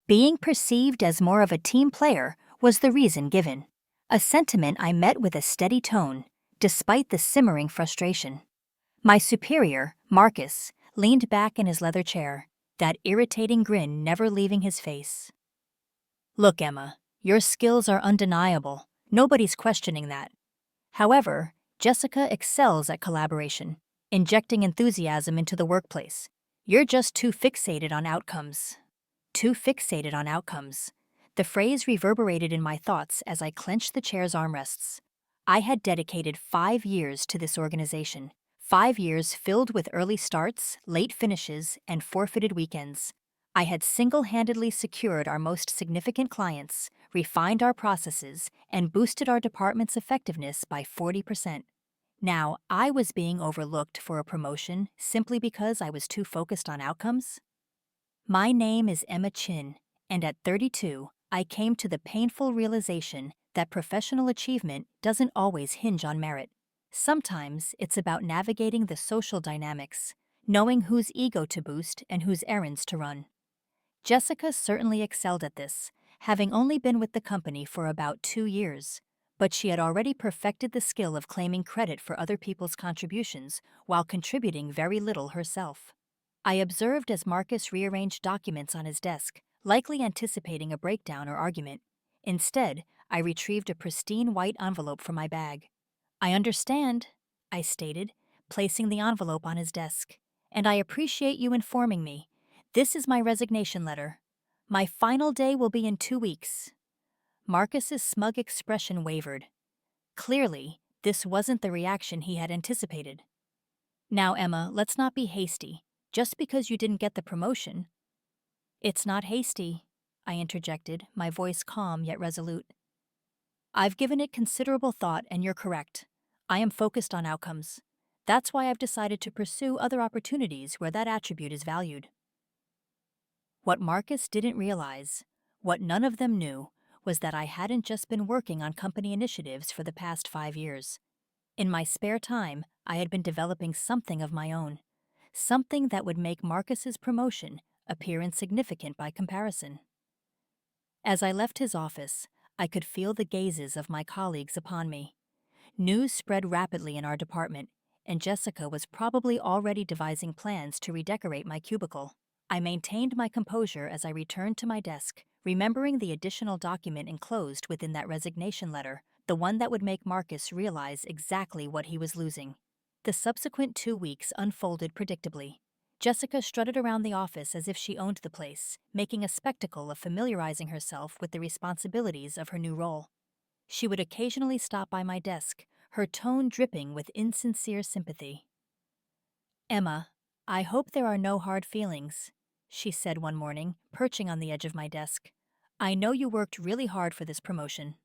Being perceived as more of a team player was the reason given, a sentiment I met with a steady tone, despite the simmering frustration. My superior, Marcus, leaned back in his leather chair, that irritating grin never leaving his face. "Look, Emma, your skills are undeniable. Nobody's questioning that. However, Jessica excels at collaboration, injecting enthusiasm into the workplace. You're just too fixated on outcomes." Too fixated on outcomes. The phrase reverberated in my thoughts as I clenched the chair's armrests. I had dedicated 5 years to this organization. 5 years filled with early starts, late finishes, and forfeited weekends. I had single-handedly secured our most significant clients, refined our processes, and boosted our department's effectiveness by 40%. Now, I was being overlooked for a promotion simply because I was too focused on outcomes? My name is Emma Chin, and at 32, I came to the painful realization that professional achievement doesn't always hinge on merit. Sometimes it's about navigating the social dynamics, knowing whose ego to boost and whose errands to run. Jessica certainly excelled at this, having only been with the company for about 2 years, but she had already perfected the skill of claiming credit for other people's contributions while contributing very little herself. I observed as Marcus rearranged documents on his desk, likely anticipating a breakdown or argument. Instead, I retrieved a pristine white envelope from my bag. "I understand," I stated, placing the envelope on his desk, "and I appreciate you informing me. This is my resignation letter. My final day will be in 2 weeks." Marcus's smug expression wavered. Clearly, this wasn't the reaction he had anticipated. "Now, Emma, let's not be hasty. Just because you didn't get the promotion—" "It's not hasty," I interjected, my voice calm yet resolute. "I've given it considerable thought, and you're correct. I am focused on outcomes. That's why I've decided to pursue other opportunities where that attribute is valued." What Marcus didn't realize, what none of them knew, was that I hadn't just been working on company initiatives for the past 5 years. In my spare time, I had been developing something of my own. Something that would make Marcus's promotion appear insignificant by comparison. As I left his office, I could feel the gazes of my colleagues upon me. News spread rapidly in our department, and Jessica was probably already devising plans to redecorate my cubicle. I maintained my composure as I returned to my desk, remembering the additional document enclosed within that resignation letter, the one that would make Marcus realize exactly what he was losing. The subsequent 2 weeks unfolded predictably. Jessica strutted around the office as if she owned the place, making a spectacle of familiarizing herself with the responsibilities of her new role. She would occasionally stop by my desk, her tone dripping with insincere sympathy. "Emma, I hope there are no hard feelings," she said one morning, perching on the edge of my desk. "I know you worked really hard for this promotion."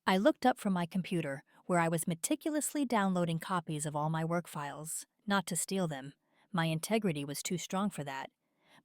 I looked up from my computer, where I was meticulously downloading copies of all my work files, not to steal them. My integrity was too strong for that,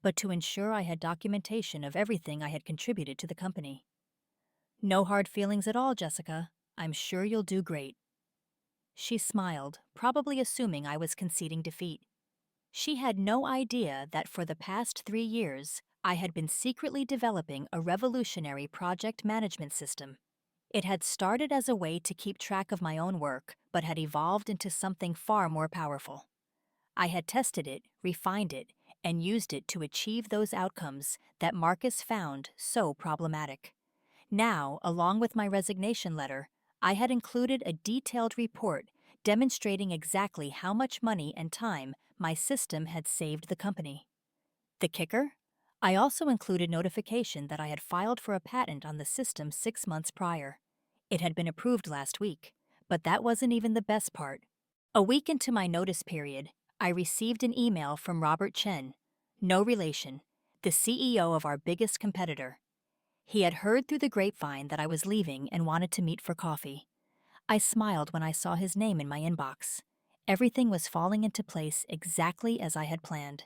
but to ensure I had documentation of everything I had contributed to the company. "No hard feelings at all, Jessica. I'm sure you'll do great." She smiled, probably assuming I was conceding defeat. She had no idea that for the past 3 years, I had been secretly developing a revolutionary project management system. It had started as a way to keep track of my own work, but had evolved into something far more powerful. I had tested it, refined it, and used it to achieve those outcomes that Marcus found so problematic. Now, along with my resignation letter, I had included a detailed report demonstrating exactly how much money and time my system had saved the company. The kicker? I also included notification that I had filed for a patent on the system 6 months prior. It had been approved last week, but that wasn't even the best part. A week into my notice period, I received an email from Robert Chen, no relation, the CEO of our biggest competitor. He had heard through the grapevine that I was leaving and wanted to meet for coffee. I smiled when I saw his name in my inbox. Everything was falling into place exactly as I had planned.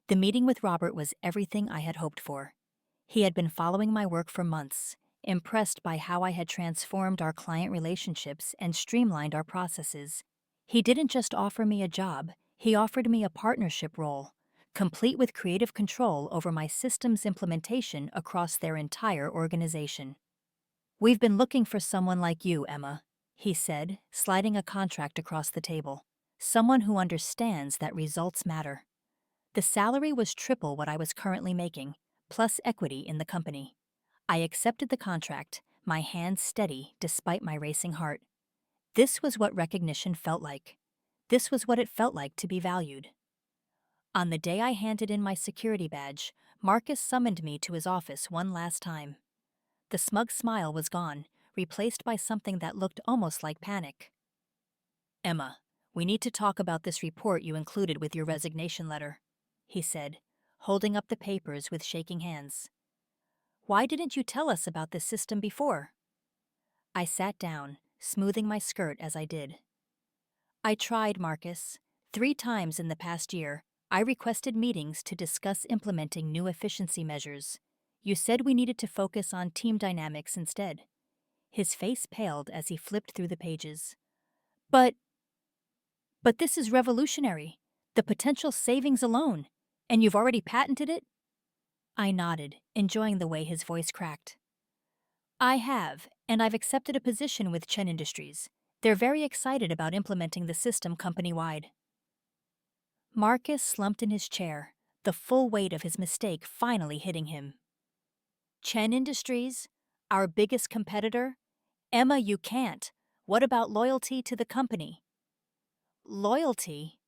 The meeting with Robert was everything I had hoped for. He had been following my work for months, impressed by how I had transformed our client relationships and streamlined our processes. He didn't just offer me a job, he offered me a partnership role, complete with creative control over my system's implementation across their entire organization. "We've been looking for someone like you, Emma," he said, sliding a contract across the table. "Someone who understands that results matter." The salary was triple what I was currently making, plus equity in the company. I accepted the contract, my hands steady despite my racing heart. This was what recognition felt like. This was what it felt like to be valued. On the day I handed in my security badge, Marcus summoned me to his office one last time. The smug smile was gone, replaced by something that looked almost like panic. "Emma, we need to talk about this report you included with your resignation letter," he said, holding up the papers with shaking hands. "Why didn't you tell us about this system before?" I sat down, smoothing my skirt as I did. "I tried, Marcus. 3 times in the past year, I requested meetings to discuss implementing new efficiency measures. You said we needed to focus on team dynamics instead." His face paled as he flipped through the pages. But this is revolutionary. The potential savings alone. And you've already patented it?" I nodded, enjoying the way his voice cracked. "I have, and I've accepted a position with Chen Industries. They're very excited about implementing the system company-wide." Marcus slumped in his chair, the full weight of his mistake finally hitting him. "Chen Industries? Our biggest competitor? Emma, you can't. What about loyalty to the company?" "Loyalty?"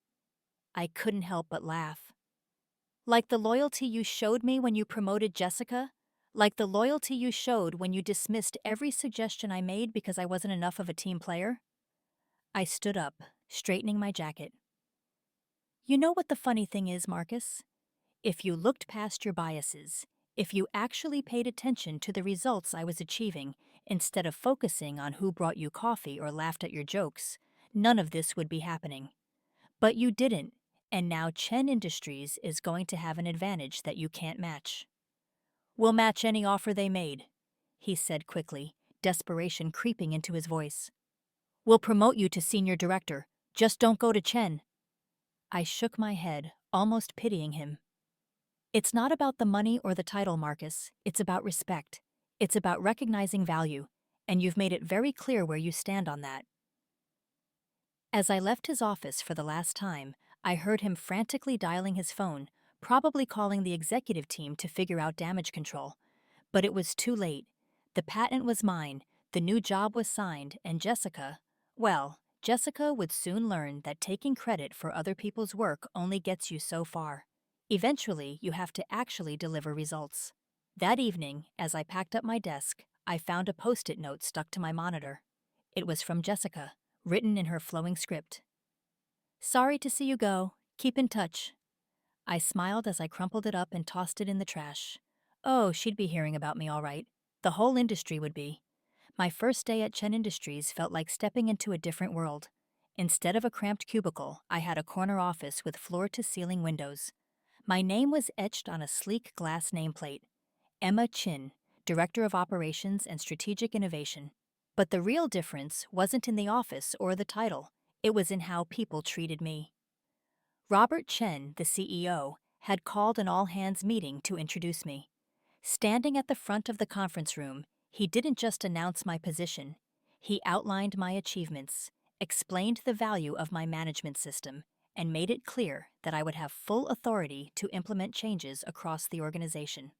I couldn't help but laugh. "Like the loyalty you showed me when you promoted Jessica? Like the loyalty you showed when you dismissed every suggestion I made because I wasn't enough of a team player?" I stood up, straightening my jacket. "You know what the funny thing is, Marcus? If you looked past your biases, if you actually paid attention to the results I was achieving instead of focusing on who brought you coffee or laughed at your jokes, none of this would be happening. But you didn't, and now Chen Industries is going to have an advantage that you can't match." "We'll match any offer they made," he said quickly, desperation creeping into his voice. "We'll promote you to senior director. Just don't go to Chen." I shook my head, almost pitying him. "It's not about the money or the title, Marcus. It's about respect. It's about recognizing value, and you've made it very clear where you stand on that." As I left his office for the last time, I heard him frantically dialing his phone, probably calling the executive team to figure out damage control. But it was too late. The patent was mine, the new job was signed, and Jessica would soon learn that taking credit for other people's work only gets you so far. Eventually, you have to actually deliver results. That evening, as I packed up my desk, I found a post-it note stuck to my monitor. It was from Jessica, written in her flowing script. "Sorry to see you go. Keep in touch." I smiled as I crumpled it up and tossed it in the trash. Oh, she'd be hearing about me all right. The whole industry would be. My first day at Chen Industries felt like stepping into a different world. Instead of a cramped cubicle, I had a corner office with floor-to-ceiling windows. My name was etched on a sleek glass nameplate. Emma Chin, Director of Operations and Strategic Innovation. But the real difference wasn't in the office or the title. It was in how people treated me. Robert Chen, the CEO, had called an all-hands meeting to introduce me. Standing at the front of the conference room, he didn't just announce my position. He outlined my achievements, explained the value of my management system, and made it clear that I would have full authority to implement changes across the organization.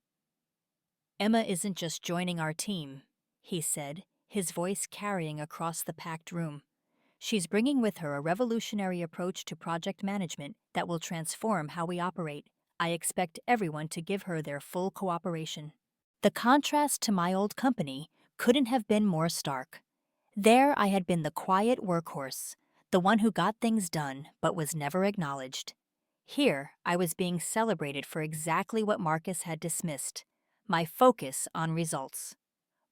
"Emma isn't just joining our team," he said, his voice carrying across the packed room. "She's bringing with her a revolutionary approach to project management that will transform how we operate. I expect everyone to give her their full cooperation." The contrast to my old company couldn't have been more stark. There I had been the quiet workhorse, the one who got things done but was never acknowledged. Here I was being celebrated for exactly what Marcus had dismissed, my focus on results.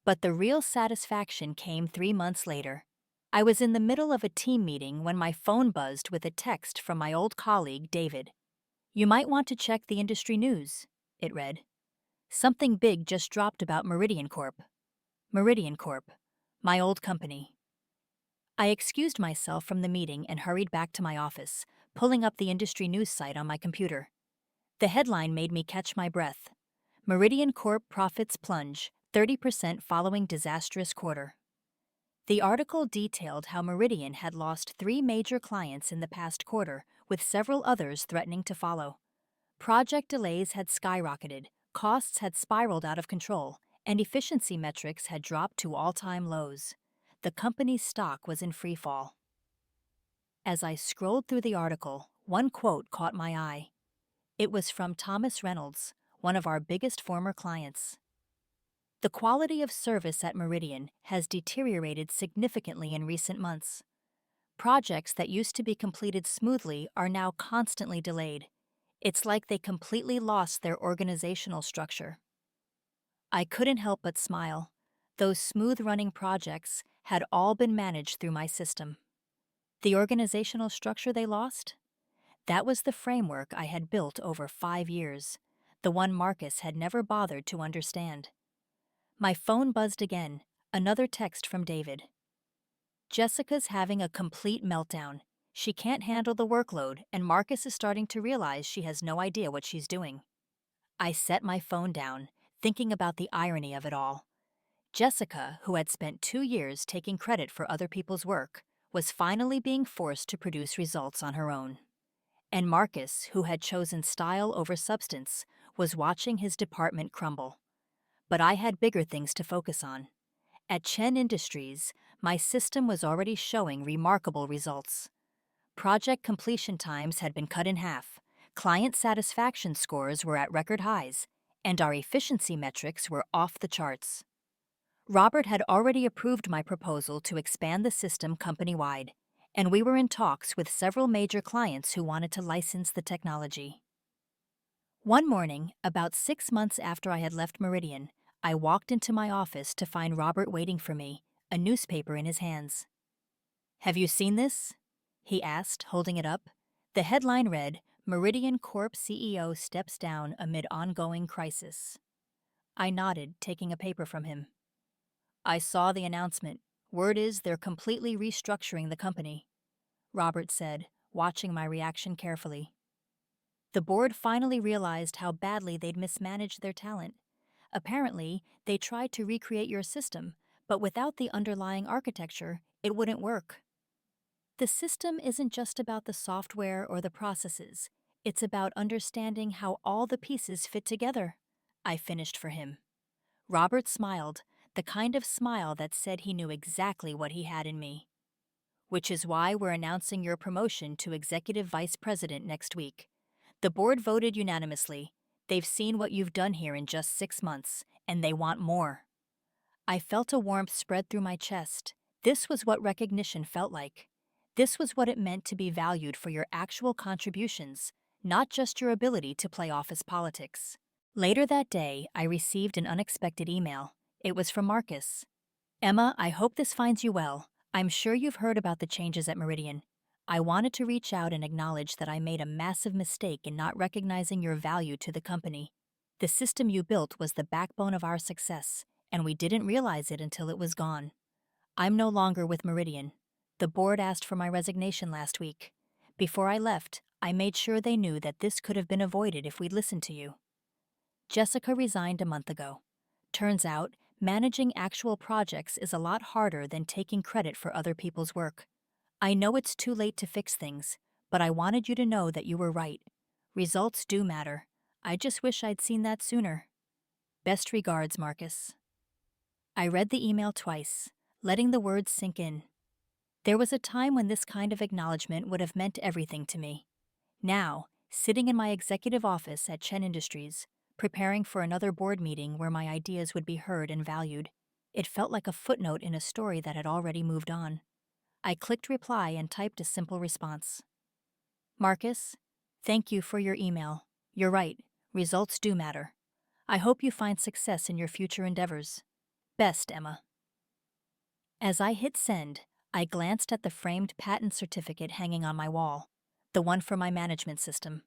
But the real satisfaction came 3 months later. I was in the middle of a team meeting when my phone buzzed with a text from my old colleague, David. "You might want to check the industry news," it read. "Something big just dropped about Meridian Corp." Meridian Corp, my old company. I excused myself from the meeting and hurried back to my office, pulling up the industry news site on my computer. The headline made me catch my breath. Meridian Corp profits plunge 30% following disastrous quarter. The article detailed how Meridian had lost 3 major clients in the past quarter, with several others threatening to follow. Project delays had skyrocketed, costs had spiraled out of control, and efficiency metrics had dropped to all-time lows. The company's stock was in freefall. As I scrolled through the article, one quote caught my eye. It was from Thomas Reynolds, one of our biggest former clients. The quality of service at Meridian has deteriorated significantly in recent months. Projects that used to be completed smoothly are now constantly delayed. It's like they completely lost their organizational structure. I couldn't help but smile. Those smooth-running projects had all been managed through my system. The organizational structure they lost? That was the framework I had built over 5 years, the one Marcus had never bothered to understand. My phone buzzed again, another text from David. Jessica's having a complete meltdown. She can't handle the workload, and Marcus is starting to realize she has no idea what she's doing. I set my phone down, thinking about the irony of it all. Jessica, who had spent 2 years taking credit for other people's work, was finally being forced to produce results on her own. And Marcus, who had chosen style over substance, was watching his department crumble. But I had bigger things to focus on. At Chen Industries, my system was already showing remarkable results. Project completion times had been cut in half, client satisfaction scores were at record highs, and our efficiency metrics were off the charts. Robert had already approved my proposal to expand the system company-wide, and we were in talks with several major clients who wanted to license the technology. One morning, about 6 months after I had left Meridian, I walked into my office to find Robert waiting for me, a newspaper in his hands. "Have you seen this?" he asked, holding it up. The headline read, "Meridian Corp CEO steps down amid ongoing crisis." I nodded, taking a paper from him. "I saw the announcement. Word is they're completely restructuring the company," Robert said, watching my reaction carefully. The board finally realized how badly they'd mismanaged their talent. Apparently, they tried to recreate your system, but without the underlying architecture, it wouldn't work. The system isn't just about the software or the processes. It's about understanding how all the pieces fit together, I finished for him. Robert smiled, the kind of smile that said he knew exactly what he had in me. "Which is why we're announcing your promotion to Executive Vice President next week. The board voted unanimously. They've seen what you've done here in just 6 months, and they want more." I felt a warmth spread through my chest. This was what recognition felt like. This was what it meant to be valued for your actual contributions, not just your ability to play office politics. Later that day, I received an unexpected email. It was from Marcus. "Emma, I hope this finds you well. I'm sure you've heard about the changes at Meridian. I wanted to reach out and acknowledge that I made a massive mistake in not recognizing your value to the company. The system you built was the backbone of our success, and we didn't realize it until it was gone. I'm no longer with Meridian. The board asked for my resignation last week. Before I left, I made sure they knew that this could have been avoided if we'd listened to you." Jessica resigned a month ago. Turns out, managing actual projects is a lot harder than taking credit for other people's work. I know it's too late to fix things, but I wanted you to know that you were right. Results do matter. I just wish I'd seen that sooner. Best regards, Marcus. I read the email twice, letting the words sink in. There was a time when this kind of acknowledgement would have meant everything to me. Now, sitting in my executive office at Chen Industries, preparing for another board meeting where my ideas would be heard and valued, it felt like a footnote in a story that had already moved on. I clicked reply and typed a simple response. "Marcus, thank you for your email. You're right, results do matter. I hope you find success in your future endeavors. Best, Emma." As I hit send, I glanced at the framed patent certificate hanging on my wall, the one for my management system.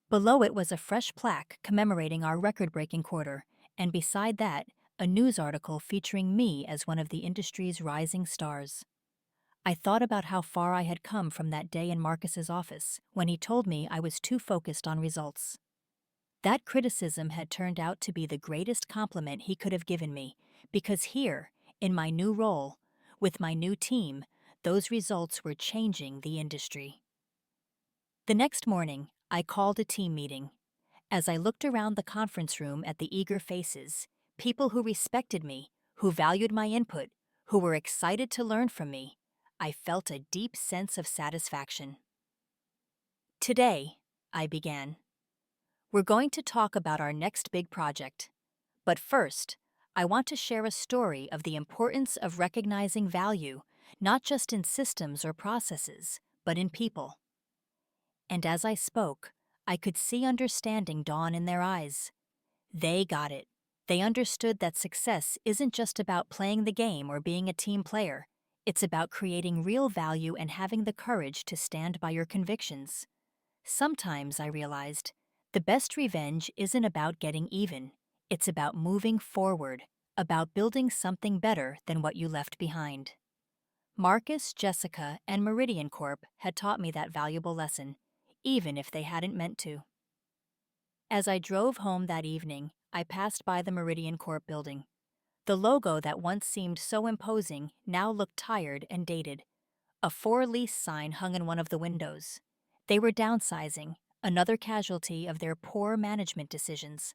Below it was a fresh plaque commemorating our record-breaking quarter, and beside that, a news article featuring me as one of the industry's rising stars. I thought about how far I had come from that day in Marcus's office when he told me I was too focused on results. That criticism had turned out to be the greatest compliment he could have given me, because here, in my new role, with my new team, those results were changing the industry. The next morning, I called a team meeting. As I looked around the conference room at the eager faces, people who respected me, who valued my input, who were excited to learn from me, I felt a deep sense of satisfaction. Today, I began, we're going to talk about our next big project. But first, I want to share a story of the importance of recognizing value, not just in systems or processes, but in people. And as I spoke, I could see understanding dawn in their eyes. They got it. They understood that success isn't just about playing the game or being a team player. It's about creating real value and having the courage to stand by your convictions. Sometimes, I realized, the best revenge isn't about getting even. It's about moving forward, about building something better than what you left behind. Marcus, Jessica, and Meridian Corp had taught me that valuable lesson, even if they hadn't meant to. As I drove home that evening, I passed by the Meridian Corp building. The logo that once seemed so imposing now looked tired and dated. A for-lease sign hung in one of the windows. They were downsizing, another casualty of their poor management decisions.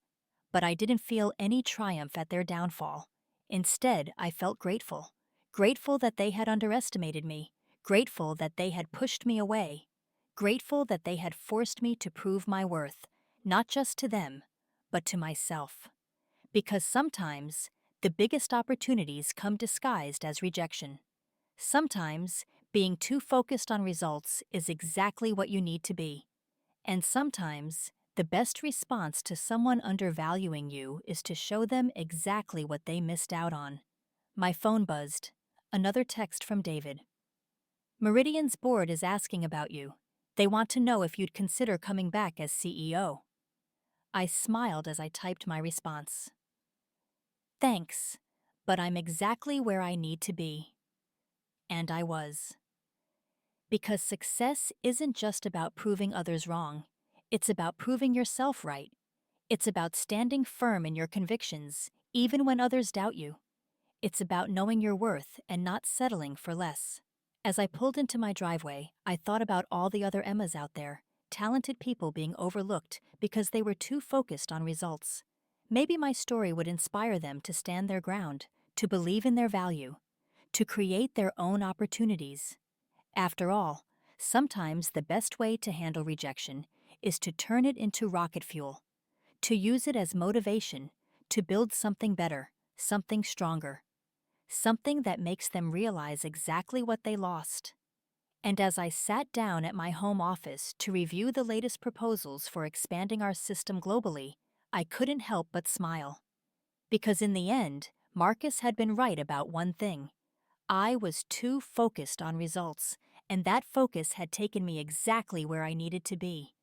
But I didn't feel any triumph at their downfall. Instead, I felt grateful. Grateful that they had underestimated me. Grateful that they had pushed me away. Grateful that they had forced me to prove my worth, not just to them, but to myself. Because sometimes, the biggest opportunities come disguised as rejection. Sometimes, being too focused on results is exactly what you need to be. And sometimes, the best response to someone undervaluing you is to show them exactly what they missed out on. My phone buzzed. Another text from David. Meridian's board is asking about you. They want to know if you'd consider coming back as CEO. I smiled as I typed my response. Thanks, but I'm exactly where I need to be. And I was. Because success isn't just about proving others wrong. It's about proving yourself right. It's about standing firm in your convictions, even when others doubt you. It's about knowing your worth and not settling for less. As I pulled into my driveway, I thought about all the other Emmas out there, talented people being overlooked because they were too focused on results. Maybe my story would inspire them to stand their ground, to believe in their value, to create their own opportunities. After all, sometimes the best way to handle rejection is to turn it into rocket fuel, to use it as motivation, to build something better, something stronger, something that makes them realize exactly what they lost. And as I sat down at my home office to review the latest proposals for expanding our system globally, I couldn't help but smile. Because in the end, Marcus had been right about one thing. I was too focused on results, and that focus had taken me exactly where I needed to be.